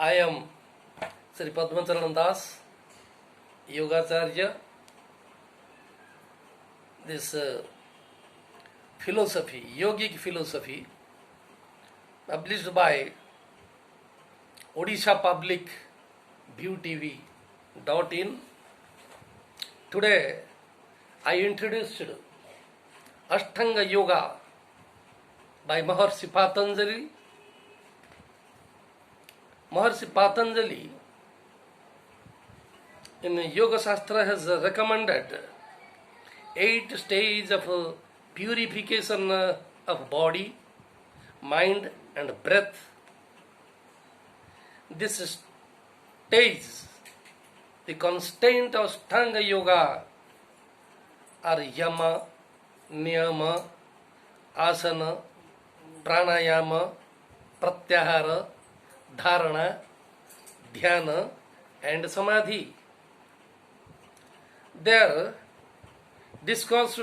I am Sri Padmacharan Das, Yogacharya. This philosophy, yogic philosophy, published by Odisha Public View TV.in. Today I introduced Ashtanga Yoga by Maharshi Patanjali. Maharshi Patanjali in Yoga Shastra has recommended 8 stages of purification of body, mind and breath. This stage, the constant of Ashtanga Yoga are Yama, Niyama, Asana, Pranayama, Pratyahara, Dharana, Dhyana and Samadhi. They are discussed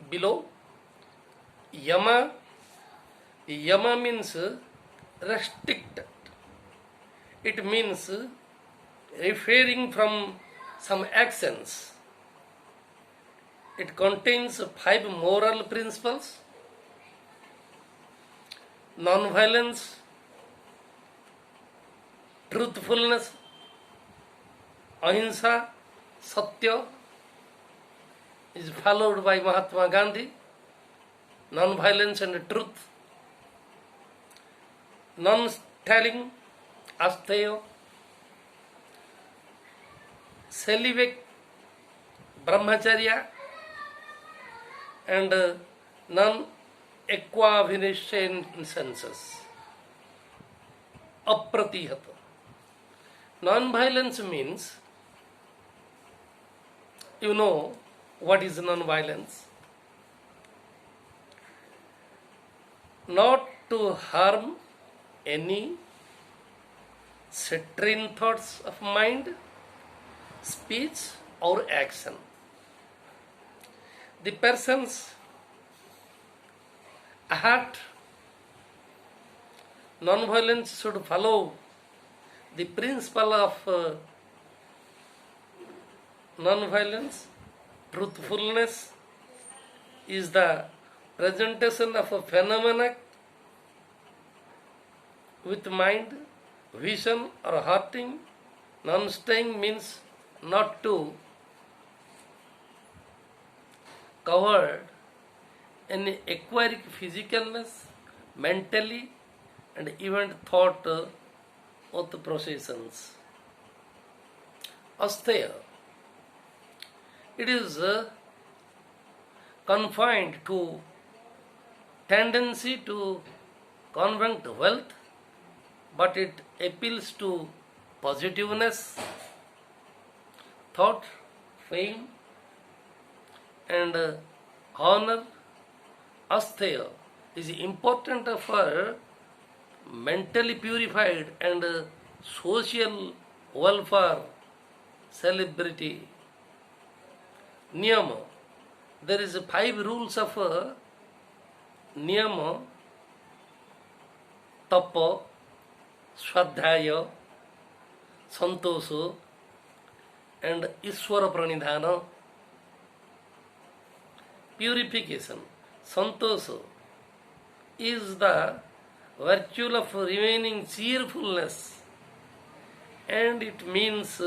below. Yama means restricted. It means refraining from some actions. It contains 5 moral principles: non-violence, truthfulness, ahimsa, satya is followed by Mahatma Gandhi, non-violence and truth, non-stealing, asteya, celibate, brahmacharya, and non-equiviscences, apratihata. Non-violence means, you know what is non-violence? Not to harm any strained thoughts of mind, speech or action. The person's heart, non-violence should follow the principle of non-violence. Truthfulness is the presentation of a phenomena with mind, vision or hearting. Non-staying means not to cover any acquired physicalness, mentally and even thought of the processions. Asteya, it is confined to tendency to convert wealth, but it appeals to positiveness, thought, fame and honor. Asteya is important for mentally purified and social welfare, celebrity. Niyama, there is 5 rules of niyama: tapa, swadhyaya, santosa and Ishwara pranidhana. Purification. Santosa is the virtue of remaining cheerfulness, and it means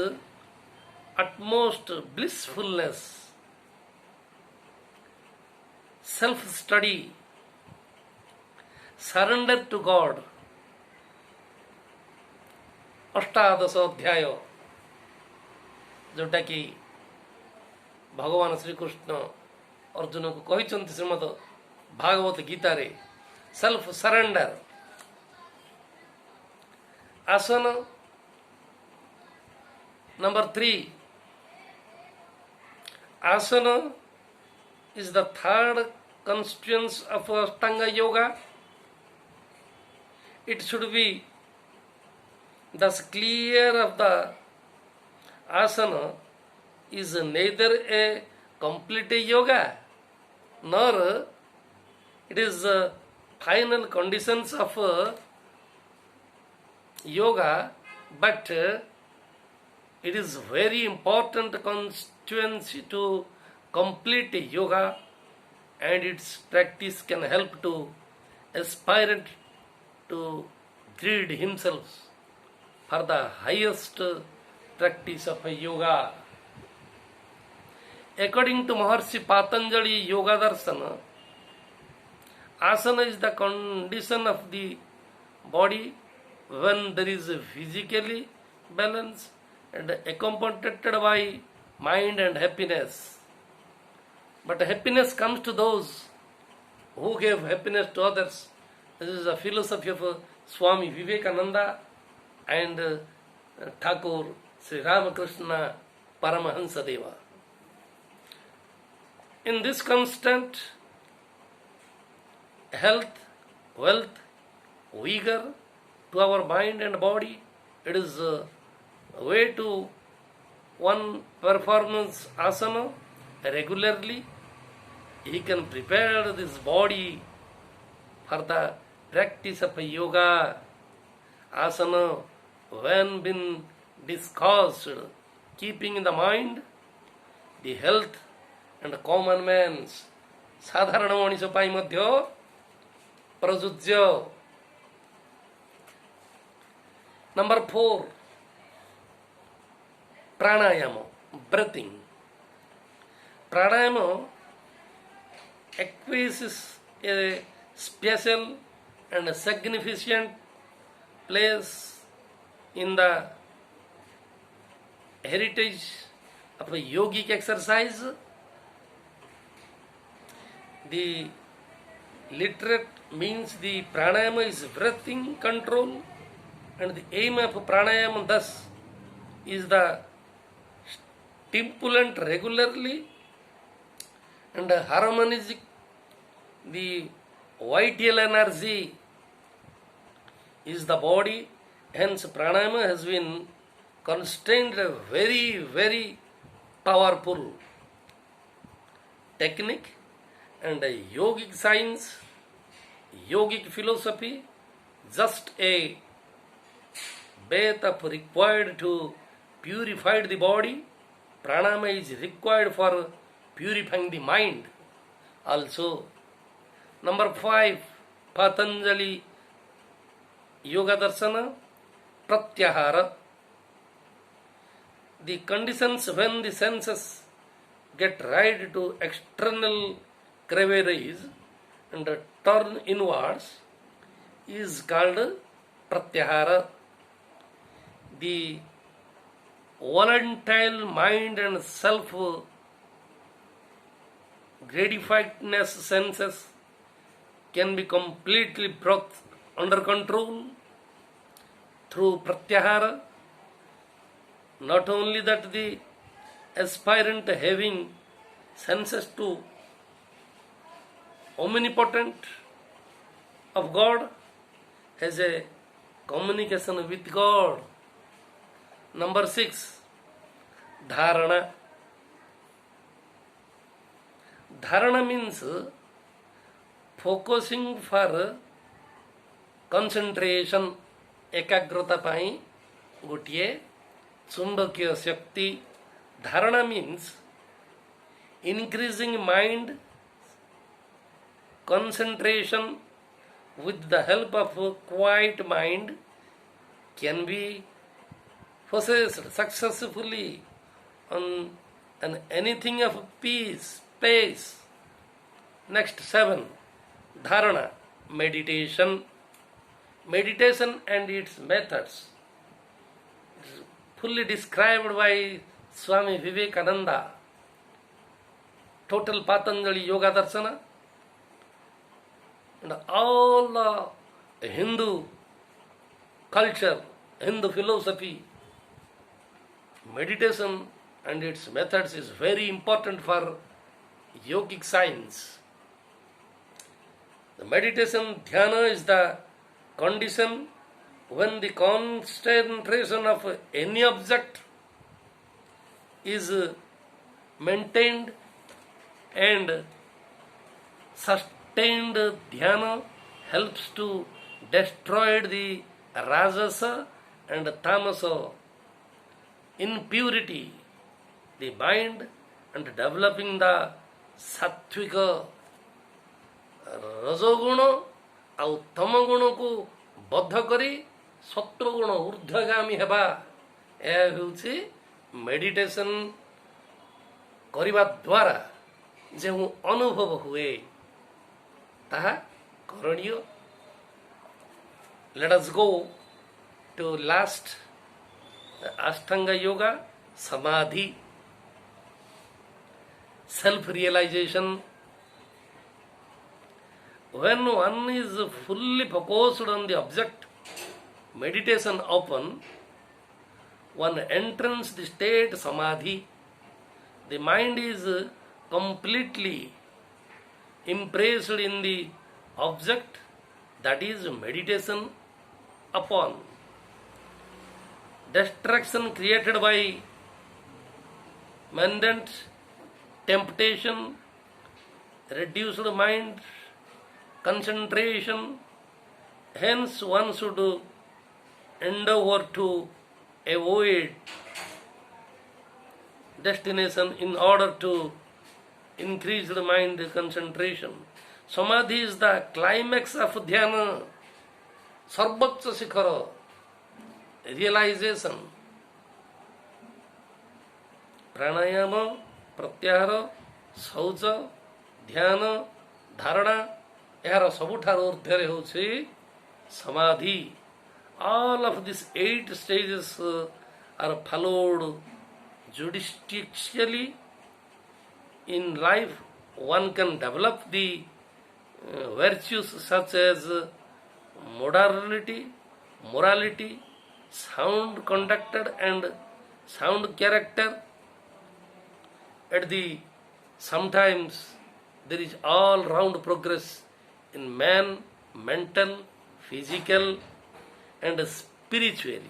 utmost blissfulness. Self-study, surrender to God. अष्टादश अध्याय जोटा कि भगवान श्रीकृष्ण अर्जुन को कहते श्रीमद भागवत गीता रे self surrender. आसन number 3. Asana is the third constituent of Ashtanga Yoga. It should be thus clear of the asana is neither a complete yoga nor it is the final conditions of yoga, but it is very important constituency to complete yoga, and its practice can help to aspirant to gird himself for the highest practice of yoga. According to Maharshi Patanjali Yoga Darshana, asana is the condition of the body when there is a physically balance and accompanied by mind and happiness. But happiness comes to those who give happiness to others. This is the philosophy of Swami Vivekananda and Thakur Sri Ramakrishna Paramahansa Deva. In this constant health, wealth, vigor to our mind and body, it is a way to one performance asana regularly. He can prepare this body for the practice of yoga. Asana, when been discussed, keeping in the mind the health and common man's ସାଧାରଣ ମଣିଷ ପାଇଁ ମଧ୍ୟ ପ୍ରଯୁଜ୍ୟ. Number 4, pranayama, breathing. Pranayama acquires a special and a significant place in the heritage of a yogic exercise. The literate means the pranayama is breathing control, and the aim of pranayama thus is the stimulant regularly and harmonize the vital energy is the body. Hence pranayama has been constrained a very, very powerful technique and a yogic science, yogic philosophy, just a bath of required to purify the body. Pranayama is required for purifying the mind also. Number 5, Patanjali Yoga Darshana, Pratyahara. The conditions when the senses get right to external cravings and turn inwards is called Pratyahara. The volatile mind and self gratifiedness senses can be completely brought under control through Pratyahara. Not only that, the aspirant having senses to omnipotent of God has a communication with God. Number 6, Dharana. Dharana means focusing for concentration, एकाग्रता पाई गोटिए चुंबकीय शक्ति. Dharana means increasing mind concentration with the help of a quiet mind can be possessed successfully on anything of peace, space. Next 7, Dharana, meditation. Meditation and its methods fully described by Swami Vivekananda. Total Patanjali Yoga Darshana and all the Hindu culture, Hindu philosophy, meditation and its methods is very important for yogic science. The meditation dhyana is the condition when the concentration of any object is maintained and sustained. Dhyana helps to destroy the rajasa and tamasa, impurity, the mind, and developing the sattvika रजोगुण आउ तम गुण को बद्ध करी सत्वगुण ऊर्ध्वगामी हेबा ए मेडिटेशन करिबा द्वारा जो अनुभव हुए ताहा करणीय. Let us go to last Ashtanga yoga samadhi self realisation. When one is fully focused on the object, meditation open, one enters the state samadhi. The mind is completely impressed in the object, that is meditation upon. Distraction created by mundane temptation, reduced mind, concentration. Hence one should endeavor to avoid destination in order to increase the mind concentration. Samadhi is the climax of dhyana, sarvachya shikhara, realization. Pranayama, pratyahara, शौच, ध्यान, धारणा यार सबुठार ऊर्ध्वरे होछि समाधि. All of these 8 stages are followed judiciously in life. One can develop the virtues such as morality, sound conduct and sound character. At the sometimes there is all round progress in man, mental, physical and spiritually,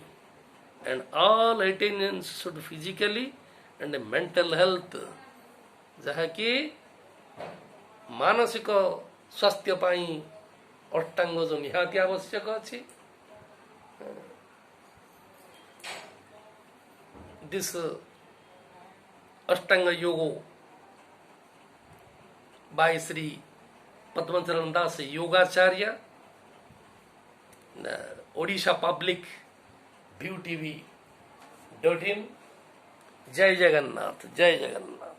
and all attainments should physically and mental health, जहाँकि मानसिक स्वास्थ्य पाई अष्टांग जो निहाती आवश्यक अछि. This Ashtanga Yogi by Sri Padmacharan Das Yogacharya, Odisha Public, ViewTV.in. Jai Jagannath, Jai Jagannath.